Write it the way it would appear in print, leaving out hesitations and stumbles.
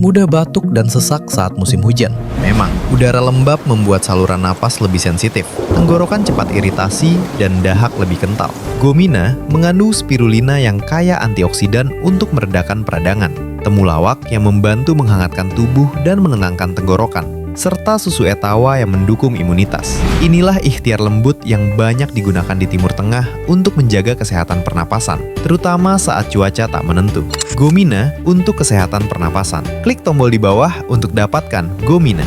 Mudah batuk dan sesak saat musim hujan. Memang, udara lembab membuat saluran napas lebih sensitif. Tenggorokan cepat iritasi dan dahak lebih kental. Gomina mengandung spirulina yang kaya antioksidan untuk meredakan peradangan. Temulawak yang membantu menghangatkan tubuh dan menenangkan tenggorokan, serta susu etawa yang mendukung imunitas. Inilah ikhtiar lembut yang banyak digunakan di Timur Tengah untuk menjaga kesehatan pernapasan, terutama saat cuaca tak menentu. Gomina untuk kesehatan pernapasan. Klik tombol di bawah untuk dapatkan Gomina.